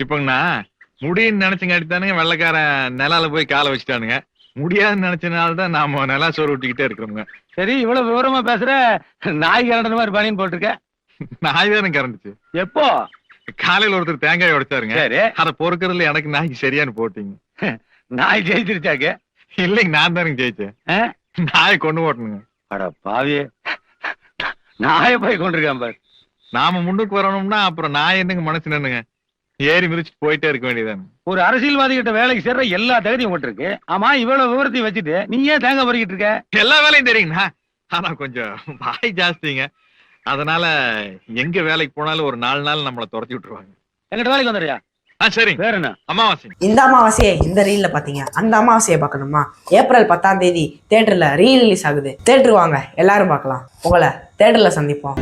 இப்பங்கண்ணா முடியும்னு நினைச்சுங்காட்டித்தானுங்க வெள்ளைக்காரன் நிலால போய் காலை வச்சுட்டானுங்க. முடியாதுன்னு நினைச்சனால்தான் நாம நிலா சோறு விட்டுக்கிட்டே இருக்கிறோங்க. சரி, இவ்வளவு விவரமா பேசுற. நாய் கரண்ட மாதிரி பனியன் போட்டிருக்க. நாய் தானே கறந்துச்சு. எப்போ? காலையில ஒருத்தர் தேங்காய் உடைச்சாருங்க. சரி, அத பொறுக்கறதுல எனக்கு நாய்க்கு சரியானு போட்டீங்க. நாய் ஜெயிச்சிருச்சாக்க? இல்லைங்க, நான் தானுங்க ஜெயிச்சேன். நாயை கொண்டு ஓட்டணுங்க. அட பாவியே, நாயை போய் கொண்டிருக்கான் பாரு. நாம முன்னுக்கு வரணும்னா அப்புறம் நாய் என்னங்க மனசு நின்னுங்க ஏறி மிதிச்சுட்டு போயிட்டே இருக்க வேண்டியதானே. ஒரு அரசியல்வாதி கிட்ட வேலைக்கு சேர்ற எல்லா தகுதியும் போட்டு இருக்கு. ஆமா, இவ்வளவு விவரத்தையும் வச்சுட்டு நீ ஏன் தேங்காய் பறிக்கிட்டு இருக்க? எல்லா வேலையும் தெரியுங்கண்ணா, ஆனா கொஞ்சம் வாய் ஜாஸ்திங்க. அதனால எங்க வேலைக்கு போனாலும் ஒரு 4 நாள் நம்மள துரத்தி விட்டுருவாங்க. எங்கிட்ட வேலைக்கு வந்துடுறியா? சரி. வேற என்ன? அமாவாசை. இந்த அமாவாசையை இந்த ரீல்ல பாத்தீங்க, அந்த அமாவாசையை பார்க்கணுமா? ஏப்ரல் 10ஆம் தேதி தியேட்டர்ல ரீ ரிலீஸ் ஆகுது. தியேட்டர் வாங்க, எல்லாரும் பார்க்கலாம். உங்களை தியேட்டர்ல சந்திப்போம்.